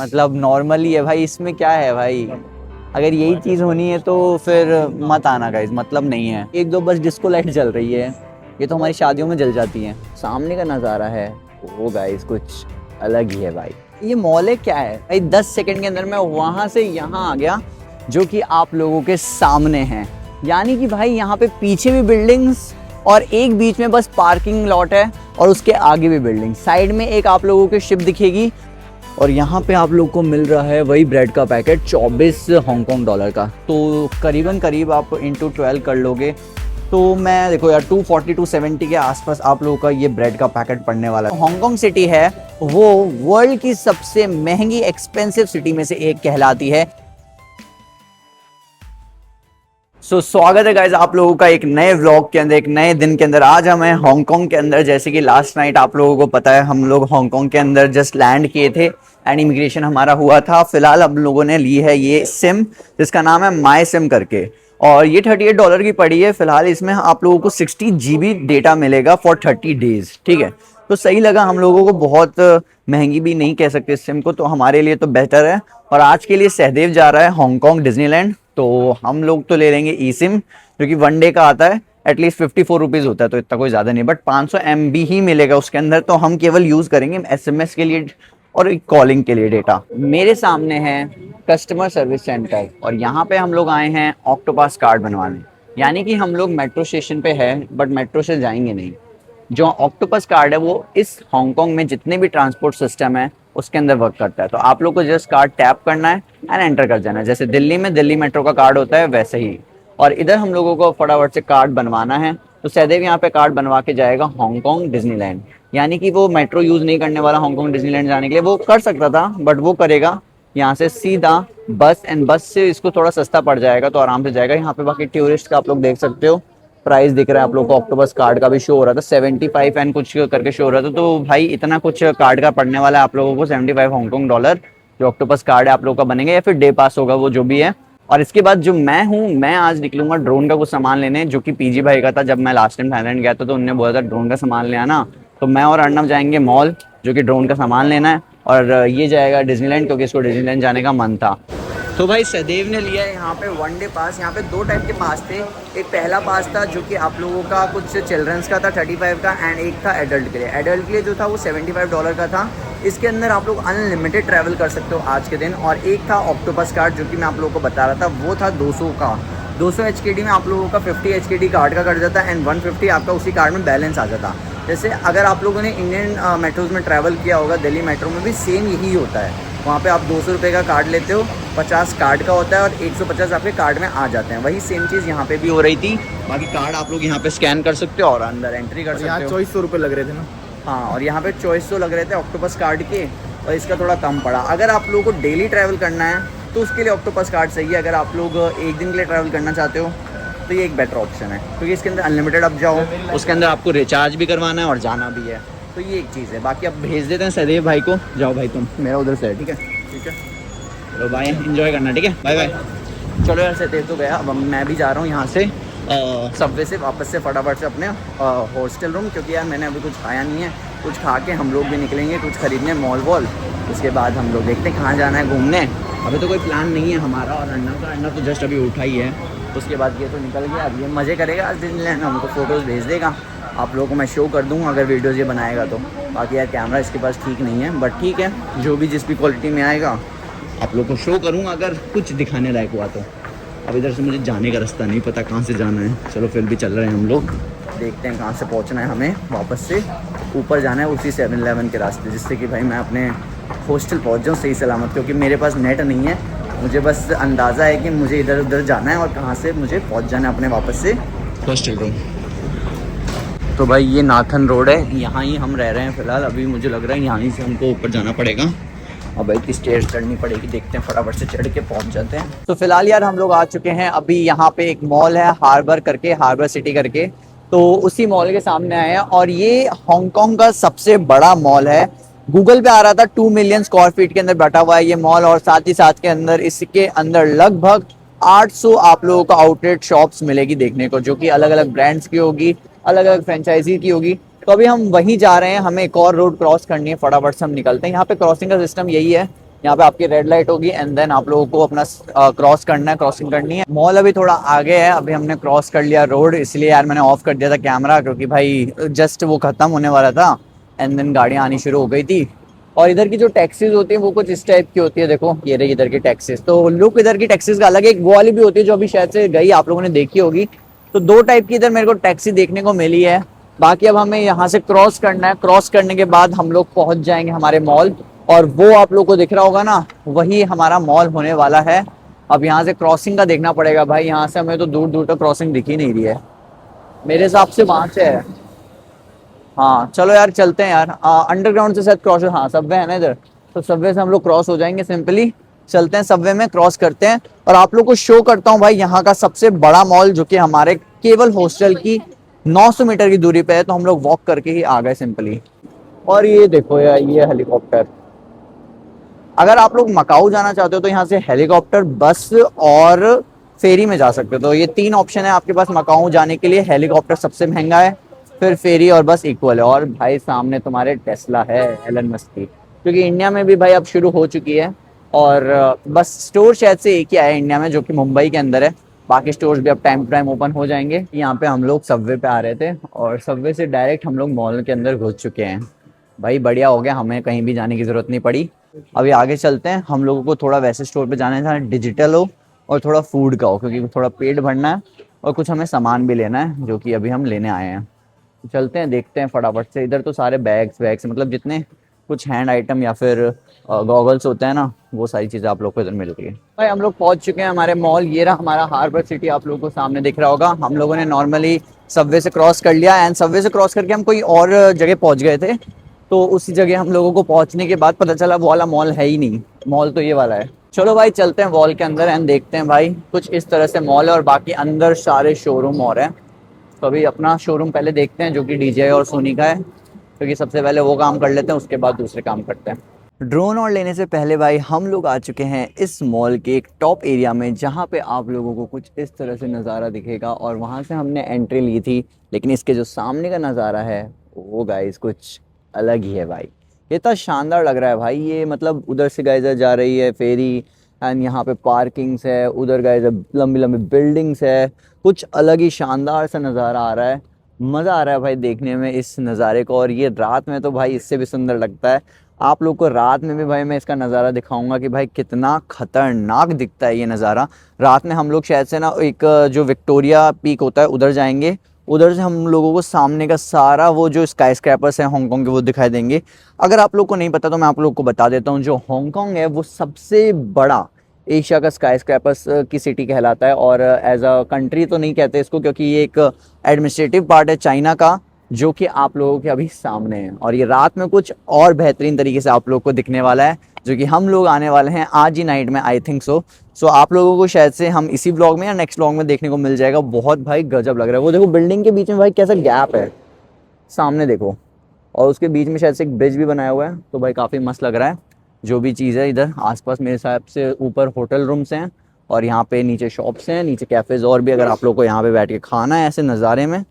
मतलब नॉर्मली है भाई, इसमें क्या है भाई। अगर यही चीज़ होनी है तो फिर मत आना गाइस, मतलब नहीं है। एक दो बस डिस्को लाइट जल रही है, ये तो हमारी शादियों में जल जाती हैं। सामने का नज़ारा है वो गाइस कुछ अलग ही है भाई। ये मॉल है क्या है भाई, 10 सेकंड के अंदर मैं वहाँ से यहाँ आ गया, जो कि आप लोगों के सामने है। यानी कि भाई यहाँ पे पीछे भी बिल्डिंग्स और एक बीच में बस पार्किंग लॉट है, और उसके आगे भी बिल्डिंग। साइड में एक आप लोगों की शिप दिखेगी, और यहाँ पे आप लोग को मिल रहा है वही ब्रेड का पैकेट 24 हांगकांग डॉलर का। तो करीबन करीब आप इंटू 12 कर लोगे तो मैं देखो यार 240 270 के आसपास आप लोगों का ये ब्रेड का पैकेट पड़ने वाला है। हांगकांग सिटी है वो वर्ल्ड की सबसे महंगी एक्सपेंसिव सिटी में से एक कहलाती है। स्वागत है गाइज आप लोगों का एक नए व्लॉग के अंदर, एक नए दिन के अंदर। आज हम हैं हांगकांग के अंदर। जैसे कि लास्ट नाइट आप लोगों को पता है हम लोग हांगकांग के अंदर जस्ट लैंड किए थे एंड इमिग्रेशन हमारा हुआ था। फिलहाल हम लोगों ने ली है ये सिम जिसका नाम है माई सिम करके, और ये $38 की पड़ी है। फिलहाल इसमें आप लोगों को 60 GB डेटा मिलेगा फॉर 30 डेज। ठीक है, तो सही लगा हम लोगों को, बहुत महंगी भी नहीं कह सकते सिम को, तो हमारे लिए तो बेटर है। और आज के लिए सहदेव जा रहा है हांगकांग डिज्नीलैंड, तो हम लोग तो ले लेंगे ई सिम जो कि 1 डे का आता है। एटलीस्ट 54 रुपीज़ होता है, तो इतना कोई ज़्यादा नहीं, बट 500 MB ही मिलेगा उसके अंदर। तो हम केवल यूज़ करेंगे SMS के लिए और कॉलिंग के लिए डेटा। मेरे सामने है कस्टमर सर्विस सेंटर, और यहाँ पे हम लोग आए हैं ऑक्टोपास कार्ड बनवाने। यानी कि हम लोग मेट्रो स्टेशन पे है बट मेट्रो से जाएंगे नहीं। जो ऑक्टोपस कार्ड है वो इस हांगकांग में जितने भी ट्रांसपोर्ट सिस्टम है उसके अंदर वर्क करता है। तो आप लोग को जस्ट कार्ड टैप करना है एंड एंटर कर जाना है, जैसे दिल्ली में दिल्ली मेट्रो का कार्ड होता है वैसे ही। और इधर हम लोगों को फटाफट से कार्ड बनवाना है। तो सहदेव यहाँ पे कार्ड बनवा के जाएगा हांगकांग डिज्नीलैंड। यानी कि वो मेट्रो यूज नहीं करने वाला हांगकांग डिज्नीलैंड जाने के लिए, वो कर सकता था बट वो करेगा यहाँ से सीधा बस, एंड बस से इसको थोड़ा सस्ता पड़ जाएगा तो आराम से जाएगा। यहाँ पे बाकी टूरिस्ट का आप लोग देख सकते हो प्राइस दिख रहा है आप लोग को। ऑक्टोपस कार्ड का भी शो हो रहा था 75 एंड कुछ करके शो हो रहा था। तो भाई इतना कुछ कार्ड का पड़ने वाला है आप लोगों को 75 हांगकांग डॉलर जो ऑक्टोपस कार्ड है आप लोगों का बनेगा, या फिर डे पास होगा वो जो भी है। और इसके बाद जो मैं हूँ, मैं आज निकलूंगा ड्रोन का कुछ सामान लेने, जो कि पीजी भाई का था। जब मैं लास्ट टाइम थाईलैंड गया था तो उन्होंने बोला था ड्रोन का सामान ले आना, तो मैं और अर्नब जाएंगे मॉल जो कि ड्रोन का सामान लेना है, और ये जाएगा डिज्नीलैंड क्योंकि इसको डिज्नीलैंड जाने का मन था। तो भाई सदैव ने लिया है यहाँ पे 1 डे पास। यहाँ पे 2 टाइप के पास थे। एक पहला पास था जो कि आप लोगों का कुछ चिल्ड्रंस का था 35 का, एंड एक था एडल्ट के लिए। एडल्ट के लिए जो था वो $75 का था। इसके अंदर आप लोग अनलिमिटेड ट्रैवल कर सकते हो आज के दिन। और एक था ऑक्टोपस कार्ड जो कि मैं आप लोगों को बता रहा था, वो था 200 का। 200 HKD में आप लोगों का 50 HKD कार्ड का कट जाता एंड 150 आपका उसी कार्ड में बैलेंस आ जाता। जैसे अगर आप लोगों ने इंडियन मेट्रोज़ में ट्रैवल किया होगा, दिल्ली मेट्रो में भी सेम यही होता है। वहाँ पे आप 200 रुपये का कार्ड लेते हो, 50 कार्ड का होता है और 150 आपके कार्ड में आ जाते हैं। वही सेम चीज़ यहाँ पे भी हो रही थी। बाकी कार्ड आप लोग यहाँ पे स्कैन कर सकते हो और अंदर एंट्री कर सकते हो। 2400 रुपये लग रहे थे ना। हाँ, और यहाँ पे 2400 लग रहे थे ऑक्टोपस कार्ड के, और इसका थोड़ा कम पड़ा। अगर आप लोगों को डेली ट्रैवल करना है तो उसके लिए ऑक्टोपस कार्ड सही है। अगर आप लोग एक दिन के लिए ट्रैवल करना चाहते हो तो ये एक बेटर ऑप्शन है, क्योंकि इसके अंदर अनलिमिटेड आप जाओ, उसके अंदर आपको रिचार्ज भी करवाना है और जाना भी है। तो ये एक चीज़ है। बाकी अब भेज देते हैं सदैव भाई को। जाओ भाई तुम, मेरा उधर से है। ठीक है, ठीक है, चलो बाय, एंजॉय करना। ठीक है, बाय बाय। चलो यार सदैव तो गया, अब मैं भी जा रहा हूँ यहाँ से सबवे से वापस से फटाफट से अपने हॉस्टल रूम, क्योंकि यार मैंने अभी कुछ खाया नहीं है। कुछ खा के हम लोग भी निकलेंगे कुछ खरीदने मॉल वॉल। उसके बाद हम लोग देखते हैं कहाँ जाना है घूमने। अभी तो कोई प्लान नहीं है हमारा, और अन्ना तो जस्ट अभी उठा ही है। उसके बाद ये तो निकल गया, अब ये मज़े करेगा आज डिज्नीलैंड, हमको फ़ोटोज़ भेज देगा, आप लोगों को मैं शो कर दूँगा अगर वीडियोज़ ये बनाएगा तो। बाकी यार कैमरा इसके पास ठीक नहीं है, बट ठीक है, जो भी जिस भी क्वालिटी में आएगा आप लोग को शो करूँगा अगर कुछ दिखाने लायक हुआ तो। अब इधर से मुझे जाने का रास्ता नहीं पता कहाँ से जाना है। चलो फिर भी चल रहे हैं हम लोग, देखते हैं कहाँ से पहुँचना है हमें। वापस से ऊपर जाना है उसी 7-Eleven के रास्ते, जिससे कि भाई मैं अपने हॉस्टल पहुँच जाऊँ सही सलामत, क्योंकि मेरे पास नेट नहीं है। मुझे बस अंदाज़ा है कि मुझे इधर उधर जाना है और कहाँ से मुझे पहुँच जाना है अपने वापस से हॉस्टल रूम। तो भाई ये नाथन रोड है, यहाँ ही हम रह रहे हैं फ़िलहाल। अभी मुझे लग रहा है यहाँ से हमको ऊपर जाना पड़ेगा और भाई की स्टेयर्स चढ़नी पड़ेगी। देखते हैं, फटाफट से चढ़ के पहुँच जाते हैं। तो फिलहाल यार हम लोग आ चुके हैं। अभी यहाँ पे एक मॉल है हार्बर करके, हार्बर सिटी करके, तो उसी मॉल के सामने आए हैं। और ये हांगकांग का सबसे बड़ा मॉल है। गूगल पे आ रहा था 2 मिलियन स्क्वायर फीट के अंदर बैठा हुआ है ये मॉल, और साथ ही साथ के अंदर इसके अंदर लगभग 800 आप लोगों को आउटलेट शॉप्स मिलेगी देखने को, जो कि अलग अलग ब्रांड्स की होगी, अलग अलग फ्रेंचाइजी की होगी। तो अभी हम वहीं जा रहे हैं, हमें एक और रोड क्रॉस करनी है, फटाफट से हम निकलते हैं। यहाँ पे क्रॉसिंग का सिस्टम यही है यहाँ पे आपकी रेड लाइट होगी एंड देन आप लोगों को अपना क्रॉस करना है, क्रॉसिंग करनी है। मॉल अभी थोड़ा आगे है, अभी हमने क्रॉस कर लिया रोड, इसलिए यार मैंने ऑफ कर दिया था कैमरा, क्योंकि भाई जस्ट वो खत्म होने वाला था एंड देन गाड़ियाँ आनी शुरू हो गई थी। और इधर की जो टैक्सीज होती है वो कुछ इस टाइप की होती है, देखो ये रही इधर की टैक्सीज। तो लुक इधर की टैक्सीज का अलग है, एक वो वाली भी होती है जो अभी शायद से गई, आप लोगों ने देखी होगी। तो दो टाइप की इधर मेरे को टैक्सी देखने को मिली है। बाकी अब हमें यहाँ से क्रॉस करना है, क्रॉस करने के बाद हम लोग पहुंच जाएंगे हमारे मॉल, और वो आप लोग को दिख रहा होगा ना, वही हमारा मॉल होने वाला है। अब यहाँ से क्रॉसिंग का देखना पड़ेगा भाई, यहाँ से हमें तो दूर दूर तक क्रॉसिंग दिख ही नहीं रही है, मेरे हिसाब से वहां से है। हाँ चलो यार चलते हैं यार, अंडरग्राउंड से शायद क्रॉस, हाँ सबवे है ना इधर, तो सबवे से हम लोग क्रॉस हो जाएंगे सिंपली। चलते हैं सबवे में, क्रॉस करते हैं, और आप लोग को शो करता हूँ भाई यहाँ का सबसे बड़ा मॉल, जो कि हमारे केवल हॉस्टल की 900 मीटर की दूरी पे है। तो हम लोग वॉक करके ही आ गए सिंपली। और ये देखो यार, ये हेलीकॉप्टर, अगर आप लोग मकाऊ जाना चाहते हो तो यहाँ से हेलीकॉप्टर, बस और फेरी में जा सकते हो। तो ये तीन ऑप्शन है आपके पास मकाऊ जाने के लिए। हेलीकॉप्टर सबसे महंगा है, फिर फेरी और बस इक्वल है। और भाई सामने तुम्हारे टेस्ला है, एलन मस्क की, क्योंकि इंडिया में भी भाई अब शुरू हो चुकी है। और बस स्टोर शायद से एक ही आया है इंडिया में, जो कि मुंबई के अंदर है। बाकी स्टोर्स भी अब टाइम टू टाइम ओपन हो जाएंगे। यहाँ पे हम लोग सबवे पे आ रहे थे, और सबवे से डायरेक्ट हम लोग मॉल के अंदर घुस चुके हैं। भाई बढ़िया हो गया, हमें कहीं भी जाने की जरूरत नहीं पड़ी। अभी आगे चलते हैं, हम लोगों को थोड़ा वैसे स्टोर पे जाना है जहाँ डिजिटल हो और थोड़ा फूड का हो, क्योंकि थोड़ा पेट भरना है और कुछ हमें सामान भी लेना है, जो कि अभी हम लेने आए हैं। तो चलते हैं, देखते हैं फटाफट से। इधर तो सारे बैग्स वैग्स, मतलब जितने कुछ हैंड आइटम या फिर गॉगल्स होते हैं ना, वो सारी चीज़ें आप लोग को इधर मिल रही है। भाई हम लोग पहुंच चुके हैं हमारे मॉल, ये रहा हमारा हार्बर सिटी, आप लोगों को सामने दिख रहा होगा। हम लोगों ने नॉर्मली सबवे से क्रॉस कर लिया, एंड सबवे से क्रॉस करके हम कोई और जगह पहुंच गए थे। तो उसी जगह हम लोगों को पहुंचने के बाद पता चला वो वाला मॉल है ही नहीं, मॉल तो ये वाला है। चलो भाई चलते हैं मॉल के अंदर एंड देखते हैं भाई, कुछ इस तरह से मॉल है, और बाकी अंदर सारे शोरूम और हैं। तो अभी अपना शोरूम पहले देखते हैं, जो कि डीजे और सोनी का है, क्योंकि सबसे पहले वो काम कर लेते हैं, उसके बाद दूसरे काम करते हैं। ड्रोन और लेने से पहले भाई हम लोग आ चुके हैं इस मॉल के एक टॉप एरिया में, जहाँ पे आप लोगों को कुछ इस तरह से नज़ारा दिखेगा। और वहाँ से हमने एंट्री ली थी, लेकिन इसके जो सामने का नज़ारा है वो गाइस कुछ अलग ही है भाई। ये इतना शानदार लग रहा है भाई, ये मतलब उधर से गाइस जा रही है फेरी, एंड यहाँ पे पार्किंग्स है, उधर गाइस लंबी लंबी बिल्डिंग्स है, कुछ अलग ही शानदार सा नज़ारा आ रहा है। मज़ा आ रहा है भाई देखने में इस नज़ारे को, और ये रात में तो भाई इससे भी सुंदर लगता है। आप लोग को रात में भी भाई मैं इसका नज़ारा दिखाऊंगा कि भाई कितना खतरनाक दिखता है ये नज़ारा रात में। हम लोग शायद से ना एक जो विक्टोरिया पीक होता है उधर जाएंगे, उधर से हम लोगों को सामने का सारा वो जो स्काई स्क्रैपर्स हैं हांगकांग के वो दिखाई देंगे। अगर आप लोग को नहीं पता तो मैं आप लोग को बता देता हूँ, जो हांगकांग है वो सबसे बड़ा एशिया का स्काई स्क्रैपर्स की सिटी कहलाता है। और एज अ कंट्री तो नहीं कहते इसको, क्योंकि ये एक एडमिनिस्ट्रेटिव पार्ट है चाइना का, जो कि आप लोगों के अभी सामने है। और ये रात में कुछ और बेहतरीन तरीके से आप लोग को दिखने वाला है, जो कि हम लोग आने वाले हैं आज ही नाइट में, आई थिंक सो आप लोगों को शायद से हम इसी ब्लॉग में या नेक्स्ट ब्लॉग में देखने को मिल जाएगा। बहुत भाई गजब लग रहा है, वो देखो बिल्डिंग के बीच में भाई कैसा गैप है, सामने देखो, और उसके बीच में शायद से एक ब्रिज भी बनाया हुआ है। तो भाई काफ़ी मस्त लग रहा है जो भी चीज़ है इधर आसपास। मेरे हिसाब से ऊपर होटल रूम्स हैं, और यहाँ पे नीचे शॉप्स हैं, नीचे कैफ़ेज़, और भी अगर आप लोग को यहाँ पे बैठ के खाना है ऐसे नज़ारे में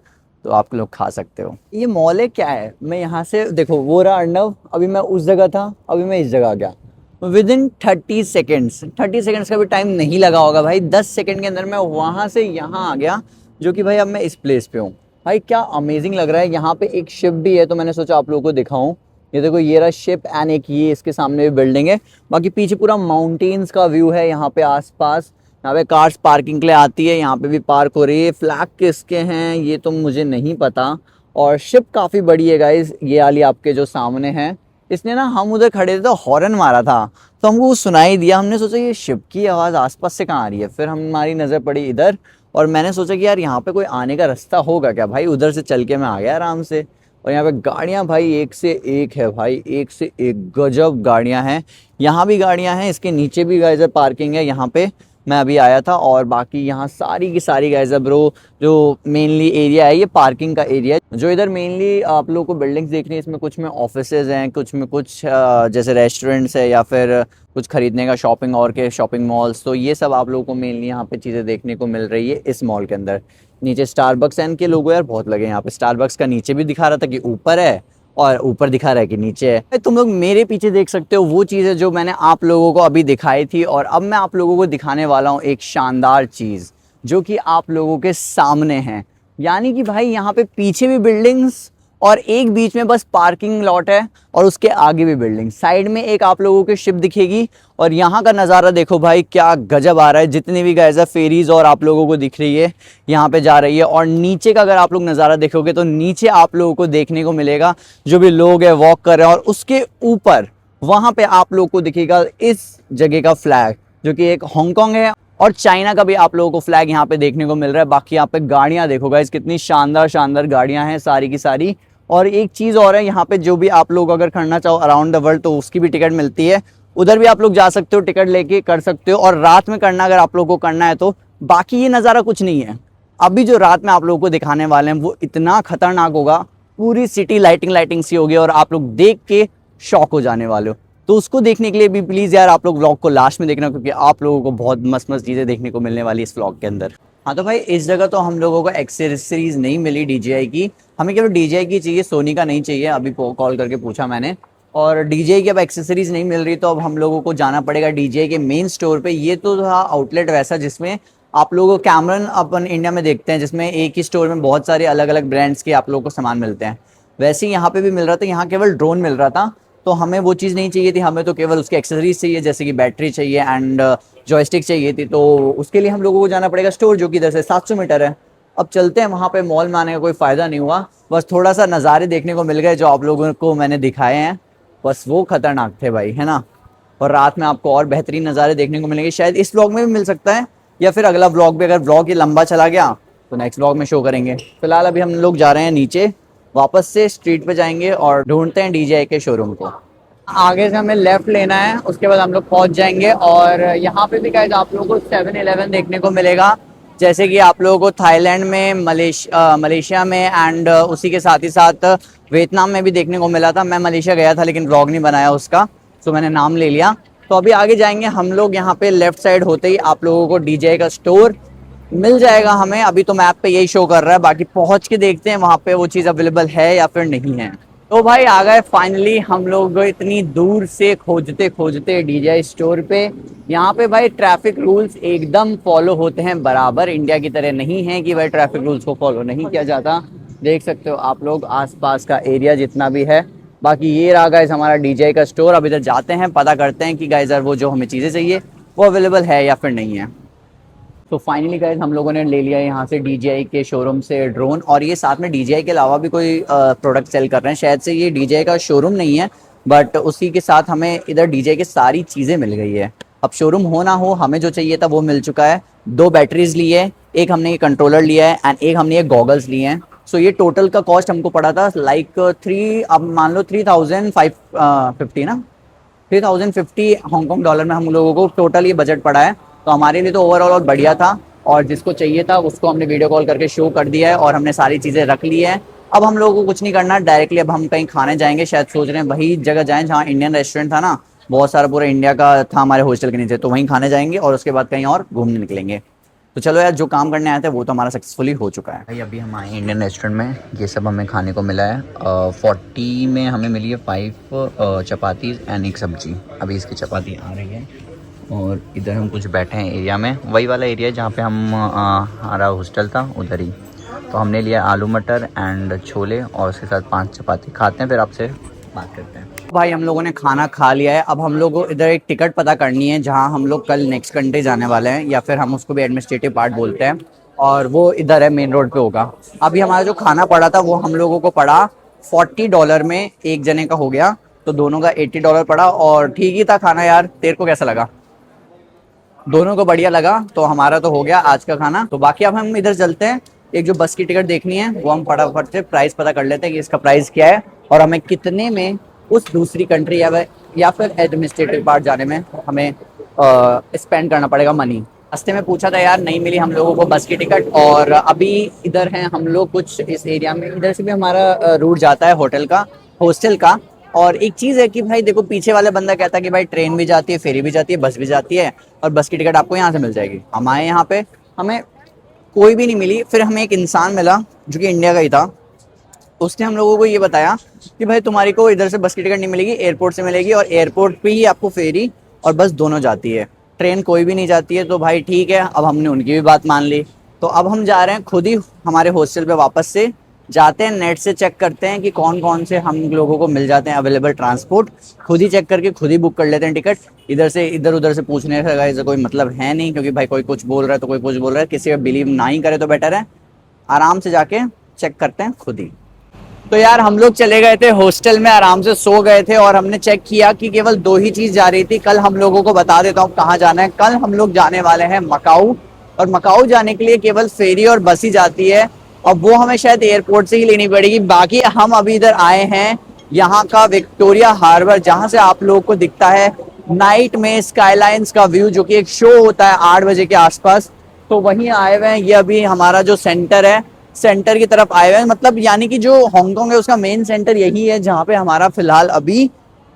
तो आप लोग खा सकते हो। ये मॉल है क्या है, मैं यहाँ से देखो वो रहा अर्नव, अभी मैं उस जगह था, अभी मैं इस जगह आ गया विद इन 30 सेकेंड्स। 30 सेकेंड्स का भी टाइम नहीं लगा होगा भाई, 10 सेकेंड के अंदर मैं वहाँ से यहाँ आ गया, जो कि भाई अब मैं इस प्लेस पे हूँ। भाई क्या अमेजिंग लग रहा है। यहाँ पे एक शिप भी है, तो मैंने सोचा आप लोगों को दिखाऊं। ये देखो ये रहा शिप, एंड एक ये इसके सामने भी बिल्डिंग है। बाकी पीछे पूरा माउंटेन्स का व्यू है यहाँ पे आसपास। यहाँ पे कार्स पार्किंग के लिए आती है, यहाँ पे भी पार्क हो रही है। फ्लैग किसके हैं ये तो मुझे नहीं पता। और शिप काफ़ी बड़ी है गाइज, ये वाली आपके जो सामने है। इसने ना, हम उधर खड़े थे तो हॉर्न मारा था, तो हमको वो सुनाई दिया। हमने सोचा ये शिप की आवाज़ आसपास से कहाँ आ रही है, फिर हमारी नज़र पड़ी इधर, और मैंने सोचा कि यार यहाँ पे कोई आने का रास्ता होगा क्या। भाई उधर से चल के मैं आ गया आराम से। और यहाँ पे गाड़ियाँ भाई एक से एक है भाई, एक से एक गजब गाड़ियाँ हैं। यहाँ भी गाड़ियाँ हैं, इसके नीचे भी गाइस पार्किंग है यहाँ पे मैं अभी आया था। और बाकी यहाँ सारी की सारी गाइस ब्रो, जो मेनली एरिया है ये पार्किंग का एरिया है। जो इधर मेनली आप लोगों को बिल्डिंग्स देखनी है, इसमें कुछ में ऑफिसेज हैं, कुछ में कुछ जैसे रेस्टोरेंट्स है, या फिर कुछ खरीदने का शॉपिंग और के शॉपिंग मॉल्स। तो ये सब आप लोगों को मेनली यहाँ पे चीज़ें देखने को मिल रही है इस मॉल के अंदर। नीचे स्टारबक्स एंड के लोगो यार बहुत लगे यहाँ पे। स्टारबक्स का नीचे भी दिखा रहा था कि ऊपर है, और ऊपर दिखा रहा है कि नीचे है। तुम लोग मेरे पीछे देख सकते हो वो चीज़ है जो मैंने आप लोगों को अभी दिखाई थी, और अब मैं आप लोगों को दिखाने वाला हूँ एक शानदार चीज़ जो कि आप लोगों के सामने है। यानी कि भाई यहाँ पे पीछे भी बिल्डिंग्स और एक बीच में बस पार्किंग लॉट है, और उसके आगे भी बिल्डिंग, साइड में एक आप लोगों की शिप दिखेगी। और यहाँ का नज़ारा देखो भाई, क्या गजब आ रहा है। जितनी भी गाइस फेरीज और आप लोगों को दिख रही है यहाँ पे जा रही है। और नीचे का अगर आप लोग नज़ारा देखोगे तो नीचे आप लोगों को देखने को मिलेगा जो भी लोग है वॉक कर रहे हैं, और उसके ऊपर वहाँ पे आप लोगों को दिखेगा इस जगह का फ्लैग, जो कि एक हांगकांग है, और चाइना का भी आप लोगों को फ्लैग यहाँ पे देखने को मिल रहा है। बाकी यहाँ पे गाड़ियाँ देखो गाइस, कितनी शानदार शानदार गाड़ियाँ हैं सारी की सारी। और एक चीज़ और है, यहाँ पे जो भी आप लोग अगर करना चाहो अराउंड द वर्ल्ड तो उसकी भी टिकट मिलती है, उधर भी आप लोग जा सकते हो, टिकट लेके कर सकते हो। और रात में करना अगर आप लोगों को करना है तो। बाकी ये नज़ारा कुछ नहीं है, अभी जो रात में आप लोगों को दिखाने वाले हैं वो इतना खतरनाक होगा। पूरी सिटी लाइटिंग लाइटिंग सी होगी, और आप लोग देख के शॉक हो जाने वाले हो। तो उसको देखने के लिए भी प्लीज़ यार आप लोग व्लॉग को लास्ट में देखना, क्योंकि आप लोगों को बहुत मस्त मस्त चीज़ें देखने को मिलने वाली है इस व्लॉग के अंदर। हाँ तो भाई इस जगह तो हम लोगों को एक्सेसरीज नहीं मिली DJI की, हमें केवल DJI की चाहिए, सोनी का नहीं चाहिए। अभी कॉल करके पूछा मैंने, और DJI की अब एक्सेसरीज नहीं मिल रही, तो अब हम लोगों को जाना पड़ेगा DJI के मेन स्टोर पे। ये तो था आउटलेट वैसा जिसमें आप लोगों को कैमरन अपन इंडिया में देखते हैं, जिसमें एक ही स्टोर में बहुत सारे अलग अलग ब्रांड्स के आप लोगों को सामान मिलते हैं, वैसे ही यहाँ पे भी मिल रहा था। यहाँ केवल ड्रोन मिल रहा था, तो हमें वो चीज़ नहीं चाहिए थी, हमें तो केवल उसकी एक्सेसरीज चाहिए, जैसे कि बैटरी चाहिए एंड जॉयस्टिक चाहिए थी। तो उसके लिए हम लोगों को जाना पड़ेगा स्टोर, जो कि इधर से 700 मीटर है। अब चलते हैं वहाँ पे। मॉल में आने का कोई फ़ायदा नहीं हुआ, बस थोड़ा सा नज़ारे देखने को मिल गए जो आप लोगों को मैंने दिखाए हैं, बस वो खतरनाक थे भाई, है ना। और रात में आपको और बेहतरीन नज़ारे देखने को मिलेंगे, शायद इस व्लॉग में भी मिल सकता है, या फिर अगला व्लॉग भी, अगर व्लॉग ये लंबा चला गया तो नेक्स्ट व्लॉग में शो करेंगे। फिलहाल अभी हम लोग जा रहे हैं नीचे, वापस से स्ट्रीट पे जाएंगे और ढूंढते हैं DJI के शोरूम को। आगे से हमें लेफ्ट लेना है, उसके बाद हम लोग पहुंच जाएंगे। और यहाँ पे भी गाइस आप लोगों को 7-Eleven देखने को मिलेगा, जैसे कि आप लोगों को थाईलैंड में, मलेशिया में एंड उसी के साथ ही साथ वियतनाम में भी देखने को मिला था। मैं मलेशिया गया था लेकिन व्लॉग नहीं बनाया उसका, तो मैंने नाम ले लिया। तो अभी आगे जाएंगे हम लोग, यहाँ पे लेफ्ट साइड होते ही आप लोगों को DJI का स्टोर मिल जाएगा हमें। अभी तो मैप पे यही शो कर रहा है, बाकी पहुंच के देखते हैं वहाँ पे वो चीज़ अवेलेबल है या फिर नहीं है। तो भाई आ गए फाइनली हम लोग, इतनी दूर से खोजते खोजते DJI स्टोर पे। यहाँ पे भाई ट्रैफिक रूल्स एकदम फॉलो होते हैं बराबर, इंडिया की तरह नहीं है कि भाई ट्रैफिक रूल्स को फॉलो नहीं किया जाता। देख सकते हो आप लोग आसपास का एरिया जितना भी है। बाकी ये रहा गाइस हमारा DJI का स्टोर। अब इधर जाते हैं, पता करते हैं कि गाइस वो जो हमें चीज़ें चाहिए वो अवेलेबल है या फिर नहीं है। तो फाइनली गाइस हम लोगों ने ले लिया यहाँ से DJI के शोरूम से ड्रोन, और ये साथ में DJI के अलावा भी कोई प्रोडक्ट सेल कर रहे हैं, शायद से ये DJI का शोरूम नहीं है, बट उसी के साथ हमें इधर DJI की सारी चीज़ें मिल गई है। अब शोरूम हो ना हो, हमें जो चाहिए था वो मिल चुका है। 2 बैटरीज ली है, एक हमने ये कंट्रोलर लिया है एंड एक हमने ये गॉगल्स लिए हैं। सो ये टोटल का कॉस्ट हमको पड़ा था लाइक 3, अब मान लो 3550 ना, 3050 हांगकांग डॉलर में हम लोगों को टोटल ये बजट पड़ा है। तो हमारे लिए तो ओवरऑल और बढ़िया था, और जिसको चाहिए था उसको हमने वीडियो कॉल करके शो कर दिया है, और हमने सारी चीज़ें रख ली है। अब हम लोगों को कुछ नहीं करना डायरेक्टली, अब हम कहीं खाने जाएंगे, शायद सोच रहे हैं वही जगह जाएं जहाँ इंडियन रेस्टोरेंट था ना, बहुत सारा पूरा इंडिया का था हमारे हॉस्टल के नीचे, तो वहीं खाने जाएंगे और उसके बाद कहीं और घूमने निकलेंगे। तो चलो यार, जो काम करने आए थे वो तो हमारा सक्सेसफुली हो चुका है भाई। अभी हम आए इंडियन रेस्टोरेंट में, ये सब हमें खाने को मिला है। 40 में हमें मिली है 5 चपाती एंड एक सब्जी। अभी इसकी चपाती आ रही है, और इधर हम कुछ बैठे हैं एरिया में, वही वाला एरिया जहाँ पे हमारा हॉस्टल था उधर ही। तो हमने लिया आलू मटर एंड छोले, और उसके साथ 5 चपाती। खाते हैं फिर आपसे बात करते हैं। भाई हम लोगों ने खाना खा लिया है, अब हम लोग को इधर एक टिकट पता करनी है जहाँ हम लोग कल नेक्स्ट कंट्री जाने वाले हैं, या फिर हम उसको भी एडमिनिस्ट्रेटिव पार्ट बोलते हैं, और वो इधर है, मेन रोड पे होगा। अभी हमारा जो खाना पड़ा था वो हम लोगों को पड़ा $40 में, एक जने का हो गया, तो दोनों का $80 पड़ा, और ठीक ही था खाना यार। तेरे को कैसा लगा? दोनों को बढ़िया लगा, तो हमारा तो हो गया आज का खाना। तो बाकी अब हम इधर चलते हैं, एक जो बस की टिकट देखनी है वो हम फटाफट से प्राइस पता कर लेते हैं कि इसका प्राइस क्या है, और हमें कितने में उस दूसरी कंट्री या फिर एडमिनिस्ट्रेटिव पार्ट जाने में हमें स्पेंड करना पड़ेगा मनी। रास्ते में पूछा था यार, नहीं मिली हम लोगों को बस की टिकट, और अभी इधर हैं हम लोग कुछ इस एरिया में, इधर से भी हमारा रूट जाता है होटल का, हॉस्टल का। और एक चीज़ है कि भाई देखो, पीछे वाला बंदा कहता है कि भाई ट्रेन भी जाती है, फेरी भी जाती है, बस भी जाती है, और बस की टिकट आपको यहाँ से मिल जाएगी। हम आए यहाँ पे, हमें कोई भी नहीं मिली। फिर हमें एक इंसान मिला जो कि इंडिया का ही था, उसने हम लोगों को ये बताया कि भाई तुम्हारी को इधर से बस की टिकट नहीं मिलेगी, एयरपोर्ट से मिलेगी, और एयरपोर्ट पे ही आपको फेरी और बस दोनों जाती है, ट्रेन कोई भी नहीं जाती है। तो भाई ठीक है, अब हमने उनकी भी बात मान ली। तो अब हम जा रहे हैं खुद ही हमारे हॉस्टल पे वापस से जाते हैं, नेट से चेक करते हैं कि कौन कौन से हम लोगों को मिल जाते हैं अवेलेबल ट्रांसपोर्ट, खुद ही चेक करके खुद ही बुक कर लेते हैं टिकट। इधर से इधर उधर से पूछने का इससे कोई मतलब है नहीं, क्योंकि भाई कोई कुछ बोल रहा है तो कोई कुछ बोल रहा है, किसी का बिलीव ना ही करे तो बेटर है, आराम से जाके चेक करते हैं खुद ही। तो यार हम लोग चले गए थे हॉस्टल में, आराम से सो गए थे, और हमने चेक किया कि केवल 2 ही चीज जा रही थी। कल हम लोगों को बता देता हूँ कहाँ जाना है। कल हम लोग जाने वाले हैं मकाऊ, और मकाऊ जाने के लिए केवल फेरी और बस ही जाती है, और वो हमें शायद एयरपोर्ट से ही लेनी पड़ेगी। बाकी हम अभी इधर आए हैं यहाँ का विक्टोरिया हार्बर, जहाँ से आप लोगों को दिखता है नाइट में स्काईलाइंस का व्यू, जो कि एक शो होता है 8 बजे के आसपास। तो वहीं आए हुए हैं, ये अभी हमारा जो सेंटर है, सेंटर की तरफ आए हुए हैं, मतलब यानी कि जो हांगकांग है उसका मेन सेंटर यही है जहाँ पे हमारा फिलहाल अभी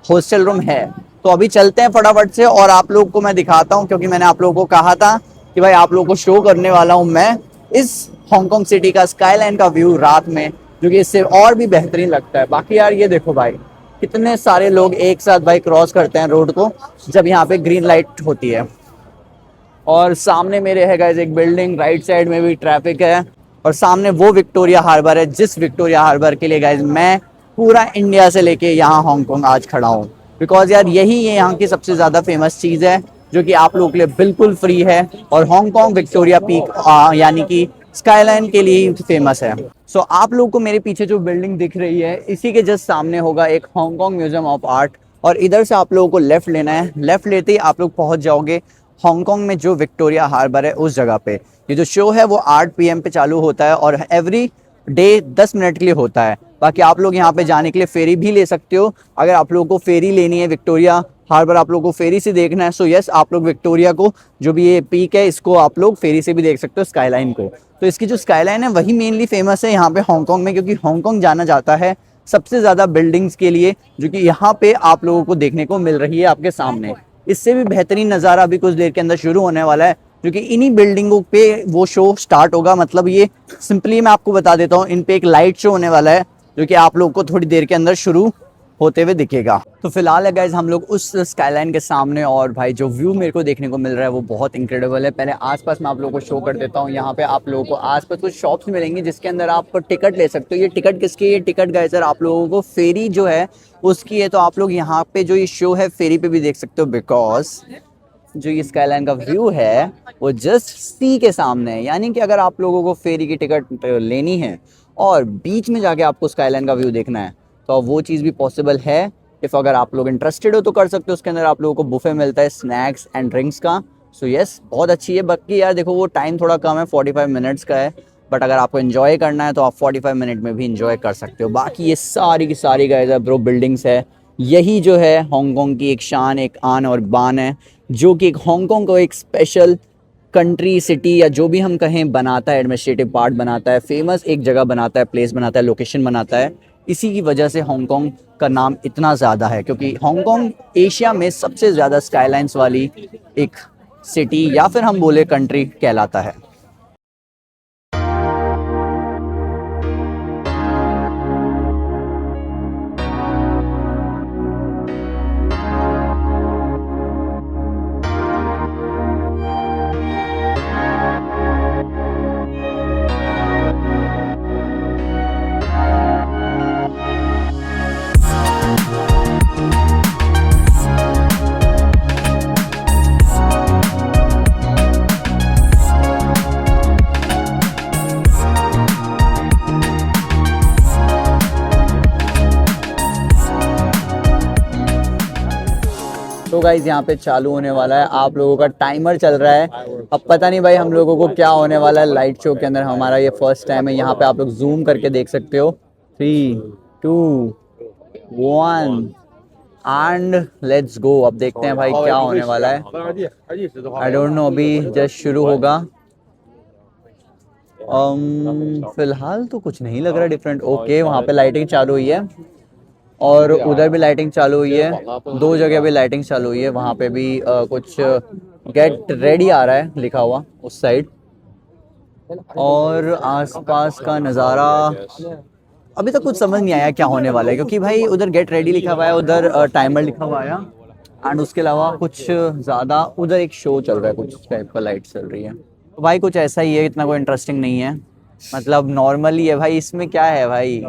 हॉस्टल रूम है। तो अभी चलते हैं फटाफट से, और आप लोग को मैं दिखाता हूँ, क्योंकि मैंने आप लोगों को कहा था कि भाई आप लोगों को शो करने वाला हूँ मैं इस हांगकांग सिटी का स्काईलाइन का व्यू रात में, जो कि इससे और भी बेहतरीन लगता है। बाकी यार ये देखो भाई, कितने सारे लोग एक साथ भाई क्रॉस करते हैं रोड को जब यहाँ पे ग्रीन लाइट होती है। और सामने मेरे है गाइस एक बिल्डिंग, राइट साइड में भी ट्रैफिक है, और सामने वो विक्टोरिया हार्बर है जिस विक्टोरिया हार्बर के लिए गाइस मैं पूरा इंडिया से लेके यहाँ हांगकांग आज खड़ा हूँ। बिकॉज यार यही ये यहाँ की सबसे ज़्यादा फेमस चीज़ है, जो कि आप लोगों के लिए बिल्कुल फ्री है, और हांगकांग विक्टोरिया पीक यानी कि स्काईलाइन के लिए फेमस है। सो आप लोग को मेरे पीछे जो बिल्डिंग दिख रही है, इसी के जस्ट सामने होगा एक हांगकांग म्यूजियम ऑफ आर्ट, और इधर से आप लोगों को लेफ्ट लेना है। लेफ्ट लेते ही आप लोग पहुंच जाओगे हांगकांग में जो विक्टोरिया हार्बर है उस जगह पे। ये जो शो है वो 8 PM पे चालू होता है, और एवरी डे 10 मिनट के लिए होता है। बाकी आप लोग यहाँ पे जाने के लिए फेरी भी ले सकते हो। अगर आप लोगों को फेरी लेनी है, विक्टोरिया हार्बर आप लोगों को फेरी से देखना है, सो यस आप लोग विक्टोरिया को, जो भी ये पीक है, इसको आप लोग फेरी से भी देख सकते हो, स्काईलाइन को। तो इसकी जो स्काईलाइन है वही मेनली फेमस है यहाँ पे हांगकांग में, क्योंकि हांगकांग जाना जाता है सबसे ज़्यादा बिल्डिंग्स के लिए, जो कि यहाँ पे आप लोगों को देखने को मिल रही है आपके सामने। इससे भी बेहतरीन नज़ारा अभी कुछ देर के अंदर शुरू होने वाला है, जो कि इन्हीं बिल्डिंगों पे वो शो स्टार्ट होगा। मतलब ये सिंपली मैं आपको बता देता हूँ, इन पे एक लाइट शो होने वाला है, जो कि आप लोग को थोड़ी देर के अंदर शुरू होते हुए दिखेगा। तो फिलहाल है गाइज हम लोग उस स्काईलाइन के सामने, और भाई जो व्यू मेरे को देखने को मिल रहा है वो बहुत इंक्रेडिबल है। पहले आसपास मैं आप लोगों को शो कर देता हूँ। यहाँ पे आप लोगों को आसपास कुछ शॉप्स मिलेंगी जिसके अंदर आप टिकट ले सकते हो। ये टिकट किसकी? ये टिकट गाइज सर आप लोगों को फेरी जो है उसकी है। तो आप लोग यहाँ पे जो ये शो है फेरी पे भी देख सकते हो, बिकॉज जो ये स्काईलाइन का व्यू है वो जस्ट सी के सामने है। यानी कि अगर आप लोगों को फेरी की टिकट लेनी है और बीच में जाके आपको स्काईलाइन का व्यू देखना है, तो वो चीज़ भी पॉसिबल है। इफ़ अगर आप लोग इंटरेस्टेड हो तो कर सकते हो। उसके अंदर आप लोगों को बुफे मिलता है स्नैक्स एंड ड्रिंक्स का। सो यस बहुत अच्छी है। बाकी यार देखो वो टाइम थोड़ा कम है, 45 मिनट्स का है, बट अगर आपको एंजॉय करना है तो आप 45 मिनट में भी एंजॉय कर सकते हो। बाकी ये सारी की सारी गाइस ब्रो बिल्डिंग्स है, यही जो है हांगकांग की एक शान, एक आन और बान है, जो कि एक हांगकांग को एक स्पेशल कंट्री, सिटी या जो भी हम कहें बनाता है, एडमिनिस्ट्रेटिव पार्ट बनाता है, फेमस एक जगह बनाता है, प्लेस बनाता है, लोकेशन बनाता है। इसी की वजह से हांगकांग का नाम इतना ज़्यादा है, क्योंकि हांगकांग एशिया में सबसे ज़्यादा स्काईलाइंस वाली एक सिटी या फिर हम बोले कंट्री कहलाता है। तो गाइज यहाँ पे चालू होने वाला है, आप लोगों का टाइमर चल रहा है। अब पता नहीं भाई हम लोगों को क्या होने वाला है लाइट शो के अंदर। हमारा ये फर्स्ट टाइम है। यहाँ पे आप लोग जूम करके देख सकते हो। 3, 2, 1 एंड लेट्स गो। अब देखते हैं भाई क्या होने वाला है। आई डोंट नो, अभी जस्ट शुरू होगा। फिलहाल तो कुछ नहीं लग रहा डिफरेंट। ओके वहाँ पे लाइटिंग चालू हुई है, और उधर भी लाइटिंग चालू हुई है, 2 जगह भी लाइटिंग चालू हुई है। वहाँ पे भी कुछ गेट रेडी आ रहा है लिखा हुआ उस साइड। और आसपास का नज़ारा अभी तक कुछ समझ नहीं आया क्या होने वाला है, क्योंकि भाई उधर गेट रेडी लिखा हुआ है, उधर टाइमर लिखा हुआ है, एंड उसके अलावा कुछ ज़्यादा उधर एक शो चल रहा है, कुछ टाइप का लाइट चल रही है। तो भाई कुछ ऐसा ही है, इतना कोई इंटरेस्टिंग नहीं है, मतलब नॉर्मली है भाई। इसमें क्या है भाई,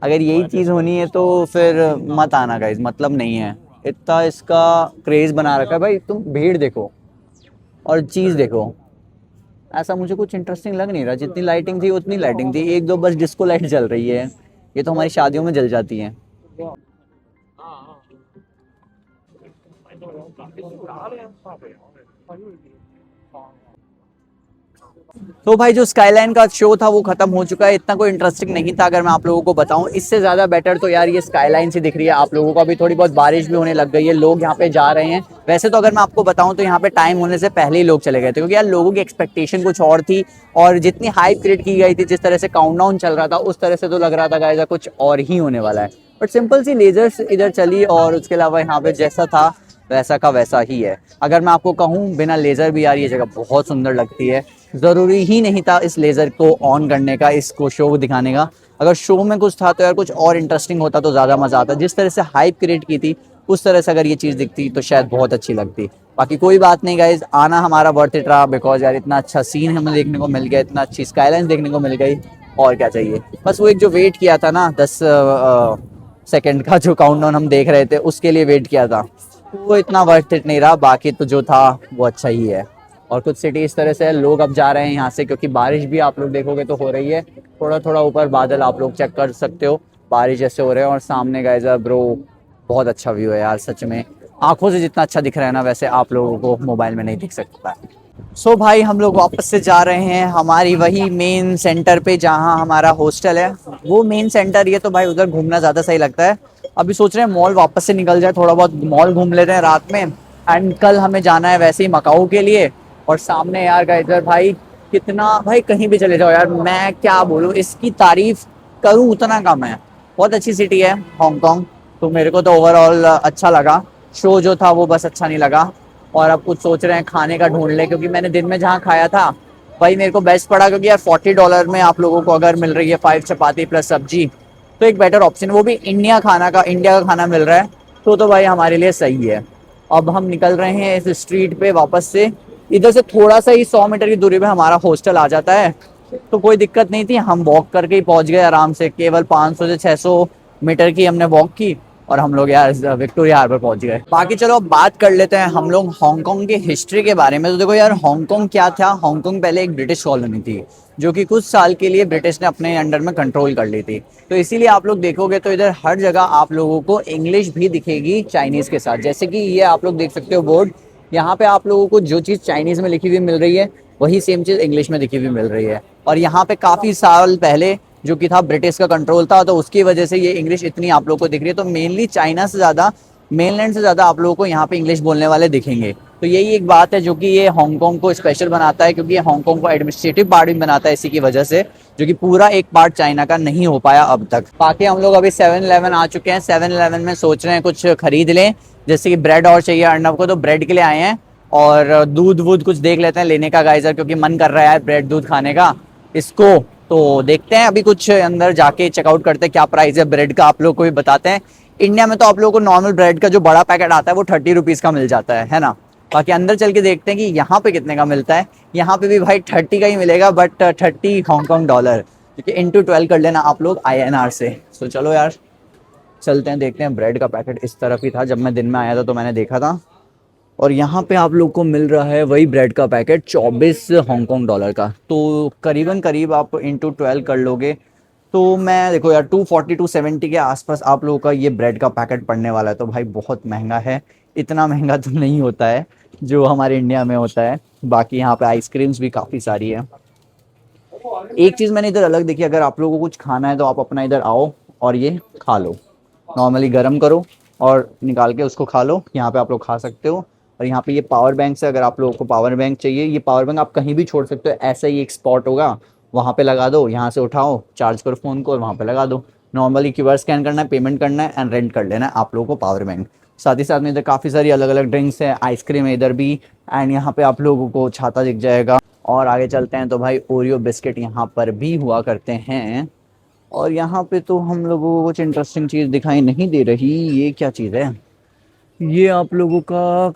अगर यही चीज़ होनी है तो फिर मत आना गाइस, मतलब नहीं है। इतना इसका क्रेज बना रखा है भाई, तुम भीड़ देखो और चीज़ देखो। ऐसा मुझे कुछ इंटरेस्टिंग लग नहीं रहा, जितनी लाइटिंग थी उतनी लाइटिंग थी, एक दो बस डिस्को लाइट जल रही है, ये तो हमारी शादियों में जल जाती है। तो भाई जो स्काईलाइन का शो था वो खत्म हो चुका है, इतना कोई इंटरेस्टिंग नहीं था अगर मैं आप लोगों को बताऊं। इससे ज्यादा बेटर तो यार ये स्काईलाइन से दिख रही है आप लोगों को। अभी थोड़ी बहुत बारिश भी होने लग गई है, लोग यहाँ पे जा रहे हैं। वैसे तो अगर मैं आपको बताऊं तो यहाँ पे टाइम होने से पहले ही लोग चले गए थे, क्योंकि यार लोगों की एक्सपेक्टेशन कुछ और थी, और जितनी हाइप क्रिएट की गई थी, जिस तरह से काउंटडाउन चल रहा था, उस तरह से तो लग रहा था गाइस कुछ और ही होने वाला है। बट सिंपल सी लेजर्स इधर चली, और उसके अलावा यहाँ पे जैसा था वैसा का वैसा ही है। अगर मैं आपको कहूँ बिना लेजर भी यार ये जगह बहुत सुंदर लगती है। ज़रूरी ही नहीं था इस लेज़र को ऑन करने का, इसको शो दिखाने का। अगर शो में कुछ था तो यार कुछ और इंटरेस्टिंग होता तो ज़्यादा मज़ा आता। जिस तरह से हाइप क्रिएट की थी उस तरह से अगर ये चीज़ दिखती तो शायद बहुत अच्छी लगती। बाकी कोई बात नहीं गाइज, आना हमारा वर्थ इट रहा, बिकॉज यार इतना अच्छा सीन हमें देखने को मिल गया, इतना अच्छी स्काईलाइन देखने को मिल गई, और क्या चाहिए। बस वो एक जो वेट किया था ना 10 सेकंड का जो काउंटडाउन हम देख रहे थे, उसके लिए वेट किया था, वो इतना वर्थ इट नहीं रहा। बाकी तो जो था वो अच्छा ही है। और कुछ सिटी इस तरह से है, लोग अब जा रहे हैं यहाँ से, क्योंकि बारिश भी आप लोग देखोगे तो हो रही है। थोड़ा थोड़ा ऊपर बादल आप लोग चेक कर सकते हो, बारिश जैसे हो रहे हैं। और सामने गाइस ब्रो बहुत अच्छा व्यू है यार, सच में आंखों से जितना अच्छा दिख रहा है ना, वैसे आप लोगों को मोबाइल में नहीं दिख सकता। सो भाई हम लोग वापस से जा रहे हैं हमारी वही मेन सेंटर पे जहाँ हमारा हॉस्टल है, वो मेन सेंटर। ये तो भाई उधर घूमना ज़्यादा सही लगता है। अभी सोच रहे हैं मॉल वापस से निकल जाए, थोड़ा बहुत मॉल घूम लेते हैं रात में। एंड कल हमें जाना है वैसे ही मकाऊ के लिए। और सामने यार का इधर भाई कितना, भाई कहीं भी चले जाओ यार, मैं क्या बोलूँ, इसकी तारीफ करूँ उतना कम है। बहुत अच्छी सिटी है हांगकांग, तो मेरे को तो ओवरऑल अच्छा लगा। शो जो था वो बस अच्छा नहीं लगा। और अब कुछ सोच रहे हैं खाने का ढूंढ ले, क्योंकि मैंने दिन में जहाँ खाया था वही मेरे को बेस्ट पड़ा, क्योंकि यार $40 में आप लोगों को अगर मिल रही है 5 चपाती प्लस सब्जी, तो एक बेटर ऑप्शन, वो भी इंडिया का खाना मिल रहा है, तो भाई हमारे लिए सही है। अब हम निकल रहे हैं इस स्ट्रीट पे वापस से। इधर से थोड़ा सा ही 100 मीटर की दूरी पे हमारा हॉस्टल आ जाता है, तो कोई दिक्कत नहीं थी, हम वॉक करके ही पहुंच गए आराम से। केवल 500 से 600 मीटर की हमने वॉक की और हम लोग यार विक्टोरिया हार्बर पहुंच गए। बाकी चलो अब बात कर लेते हैं हम लोग हांगकांग की हिस्ट्री के बारे में। तो देखो यार हांगकांग क्या था, हांगकांग पहले एक ब्रिटिश कॉलोनी थी, जो कि कुछ साल के लिए ब्रिटिश ने अपने अंडर में कंट्रोल कर ली थी। तो इसीलिए आप लोग देखोगे तो इधर हर जगह आप लोगों को इंग्लिश भी दिखेगी चाइनीज के साथ। जैसे कि ये आप लोग देख सकते हो बोर्ड, यहाँ पे आप लोगों को जो चीज़ चाइनीज में लिखी हुई मिल रही है वही सेम चीज़ इंग्लिश में लिखी हुई मिल रही है। और यहाँ पे काफ़ी साल पहले जो कि था ब्रिटिश का कंट्रोल था, तो उसकी वजह से ये इंग्लिश इतनी आप लोगों को दिख रही है। तो मेनली चाइना से ज़्यादा, मेनलैंड से ज़्यादा आप लोगों को यहाँ पे इंग्लिश बोलने वाले दिखेंगे। तो यही एक बात है जो कि ये हांगकांग को स्पेशल बनाता है, क्योंकि ये हांगकांग को एडमिनिस्ट्रेटिव पार्ट भी बनाता है इसी की वजह से, जो कि पूरा एक पार्ट चाइना का नहीं हो पाया अब तक। बाकी हम लोग अभी 7-Eleven आ चुके हैं। 7-Eleven में सोच रहे हैं कुछ खरीद लें, जैसे कि ब्रेड और चाहिए अर्नब को, तो ब्रेड के लिए आए हैं। और दूध वूध कुछ देख लेते हैं लेने का गाइजर, क्योंकि मन कर रहा है ब्रेड दूध खाने का इसको। तो देखते हैं अभी कुछ अंदर जाके चेकआउट करते हैं क्या प्राइस है ब्रेड का, आप लोग को भी बताते हैं। इंडिया में तो आप लोगों को नॉर्मल ब्रेड का जो बड़ा पैकेट आता है वो 30 रुपीज़ का मिल जाता है ना। बाकी अंदर चल के देखते हैं कि यहाँ पे कितने का मिलता है। यहाँ पे भी भाई 30 का ही मिलेगा, बट 30 हांगकांग डॉलर, क्योंकि इंटू 12 कर लेना आप लोग INR से। तो चलो यार चलते हैं, देखते हैं। ब्रेड का पैकेट इस तरफ ही था, जब मैं दिन में आया था तो मैंने देखा था। और यहाँ पे आप लोग को मिल रहा है वही ब्रेड का पैकेट 24 हांगकांग डॉलर का। तो करीबन करीब आप इंटू 12 कर लोगे तो मैं देखो यार 240-270 के आसपास आप लोगों का ये ब्रेड का पैकेट पड़ने वाला है। तो भाई बहुत महंगा है, इतना महंगा तो नहीं होता है जो हमारे इंडिया में होता है। बाकी यहाँ पे आइसक्रीम्स भी काफ़ी सारी है। एक चीज़ मैंने इधर अलग देखी, अगर आप लोगों को कुछ खाना है तो आप अपना इधर आओ और ये खा लो, नॉर्मली गर्म करो और निकाल के उसको खा लो। यहाँ पे आप लोग खा सकते हो। और यहाँ पे ये पावर बैंक से, अगर आप लोगों को पावर बैंक चाहिए, ये पावर बैंक आप कहीं भी छोड़ सकते हो। ऐसा ही एक स्पॉट होगा, वहाँ पे लगा दो, यहाँ से उठाओ, चार्ज करो फ़ोन को और वहाँ पे लगा दो। नॉर्मली QR स्कैन करना है, पेमेंट करना है एंड रेंट कर लेना है आप लोगों को पावर बैंक। साथ ही साथ में इधर काफ़ी सारी अलग अलग ड्रिंक्स है, आइसक्रीम है इधर भी। एंड यहाँ पे आप लोगों को छाता दिख जाएगा। और आगे चलते हैं तो भाई ओरियो बिस्किट यहाँ पर भी हुआ करते हैं। और यहाँ पे तो हम लोगों को कुछ इंटरेस्टिंग चीज़ दिखाई नहीं दे रही। ये क्या चीज़ है? ये आप लोगों का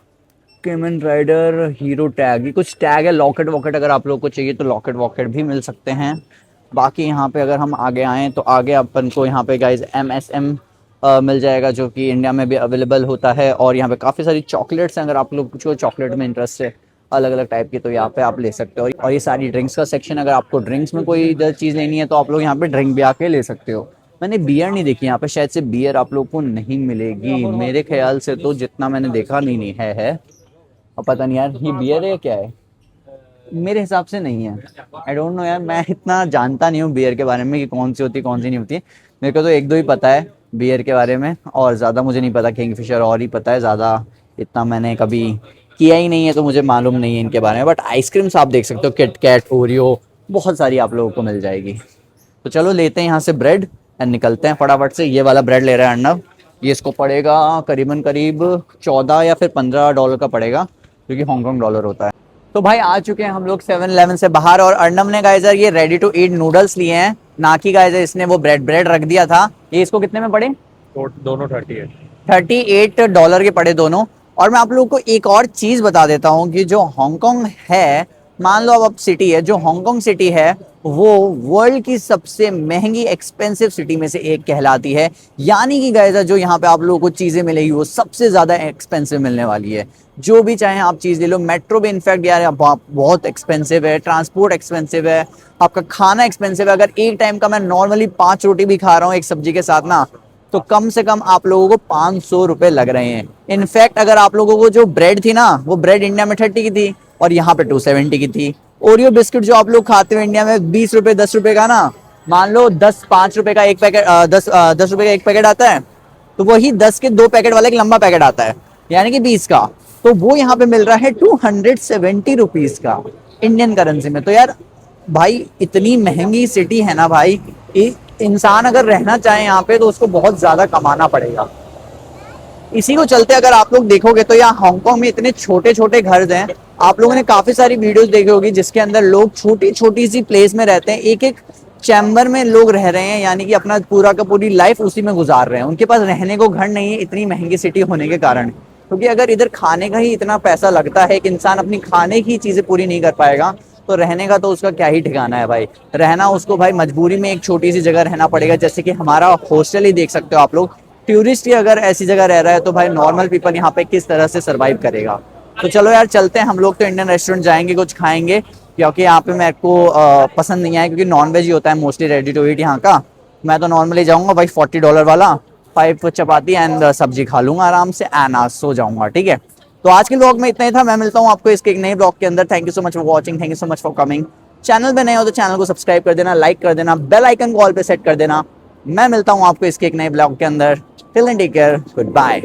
केमन राइडर हीरो टैग, ये कुछ टैग है। लॉकेट वॉकेट अगर आप लोगों को चाहिए तो लॉकेट वॉकेट भी मिल सकते हैं। बाकी यहाँ पे अगर हम आगे आएँ तो आगे अपन को यहाँ पे गाइज MSM मिल जाएगा, जो कि इंडिया में भी अवेलेबल होता है। और यहाँ पे काफ़ी सारी चॉकलेट्स हैं, अगर आप लोग को चॉकलेट में इंटरेस्ट है अलग अलग टाइप की, तो यहाँ पे आप ले सकते हो। और ये सारी ड्रिंक्स का सेक्शन, अगर आपको ड्रिंक्स में कोई इधर चीज़ लेनी है तो आप लोग यहाँ पे ड्रिंक भी आके ले सकते हो। मैंने बियर नहीं देखी यहाँ पे, शायद से बियर आप लोग को नहीं मिलेगी मेरे ख्याल से, तो जितना मैंने देखा नहीं है। अब पता नहीं यार ये बियर है क्या है, मेरे हिसाब से नहीं है। आई डोंट नो यार, मैं इतना जानता नहीं हूँ बियर के बारे में कि कौन सी होती है कौन सी नहीं होती है। मेरे को तो एक दो ही पता है बियर के बारे में, और ज़्यादा मुझे नहीं पता। किंगफिशर और ही पता है, ज़्यादा इतना मैंने कभी किया ही नहीं है, तो मुझे मालूम नहीं है इनके बारे में। बट आइसक्रीम्स आप देख सकते हो, किटकैट, ओरियो, बहुत सारी आप लोगों को मिल जाएगी। तो चलो लेते हैं यहाँ से ब्रेड एंड निकलते हैं फटाफट से। ये वाला ब्रेड ले रहा है अर्नव, ये इसको पड़ेगा करीबन करीब 14 या फिर $15 का पड़ेगा, जो कि हांगकांग डॉलर होता है। तो भाई आ चुके हैं हम लोग 7-Eleven से बाहर, और अर्नव ने गाइजर ये रेडी टू ईट नूडल्स लिए हैं, ना कि गाइजर इसने वो ब्रेड रख दिया था। ये इसको कितने में पड़े? दोनों 38। $38 के पड़े दोनों। और मैं आप लोगों को एक और चीज बता देता हूँ कि जो हांगकांग है, मान लो अब सिटी है, जो हांगकांग सिटी है वो वर्ल्ड की सबसे महंगी एक्सपेंसिव सिटी में से एक कहलाती है। यानी कि गाइस जो यहाँ पे आप लोगों को चीजें मिलेगी वो सबसे ज्यादा एक्सपेंसिव मिलने वाली है। जो भी चाहे आप चीज ले लो, मेट्रो भी इनफैक्ट यार बहुत एक्सपेंसिव है, ट्रांसपोर्ट एक्सपेंसिव है, आपका खाना एक्सपेंसिव है। अगर एक टाइम का मैं नॉर्मली 5 रोटी भी खा रहा हूँ एक सब्जी के साथ ना, तो कम से कम आप लोगों को 500 रुपए लग रहे हैं। इनफैक्ट अगर आप लोगों को जो ब्रेड थी ना, वो ब्रेड इंडिया में 30 की थी और यहाँ पे 270 की थी। ओरियो बिस्किट जो आप लोग खाते हो इंडिया में 20 रुपए 10 रुपए का ना, मान लो 5 रुपए का एक पैकेट, 10 रुपए का एक पैकेट आता है, तो वही 10 के 2 पैकेट वाला एक लंबा पैकेट आता है, यानी कि 20 का। तो वो यहाँ पे मिल रहा है 270 रुपीज का इंडियन करेंसी में। तो यार भाई इतनी महंगी सिटी है ना भाई, इंसान अगर रहना चाहे यहाँ पे तो उसको बहुत ज्यादा कमाना पड़ेगा। इसी को चलते अगर आप लोग देखोगे तो यहाँ हांगकांग में इतने छोटे छोटे घर हैं। आप लोगों ने काफी सारी वीडियोस देखी होगी जिसके अंदर लोग छोटी छोटी सी प्लेस में रहते हैं, एक एक चैम्बर में लोग रह रहे हैं, यानी कि अपना पूरा का पूरी लाइफ उसी में गुजार रहे हैं। उनके पास रहने को घर नहीं है, इतनी महंगी सिटी होने के कारण। क्योंकि अगर इधर खाने का ही इतना पैसा लगता है कि इंसान अपनी खाने की चीजें पूरी नहीं कर पाएगा, तो रहने का तो उसका क्या ही ठिकाना है भाई। रहना उसको भाई मजबूरी में एक छोटी सी जगह रहना पड़ेगा, जैसे कि हमारा हॉस्टल ही देख सकते हो आप लोग। टूरिस्ट ही अगर ऐसी जगह रह रहा है तो भाई नॉर्मल पीपल यहाँ पे किस तरह से सरवाइव करेगा। तो चलो यार चलते हैं हम लोग, तो इंडियन रेस्टोरेंट जाएंगे, कुछ खाएंगे, क्योंकि यहाँ पे मेरे को पसंद नहीं आया, क्योंकि नॉन वेज ही होता है मोस्टली रेडी टू ईट यहाँ का। मैं तो नॉर्मली जाऊँगा भाई $40 वाला, 5 चपाती एंड सब्जी खा लूंगा आराम से एंड सो जाऊंगा। ठीक है, तो आज के ब्लॉग में इतना ही था। मैं मिलता हूँ आपको इसके एक नए ब्लॉग के अंदर। Thank you so much for watching, thank you so much for coming. Channel पे नए हो तो चैनल को सब्सक्राइब कर देना, लाइक कर देना, बेल आइकन को ऑल पे सेट कर देना। मैं मिलता हूँ आपको इसके एक नए ब्लॉग के अंदर। Till then take care, good bye.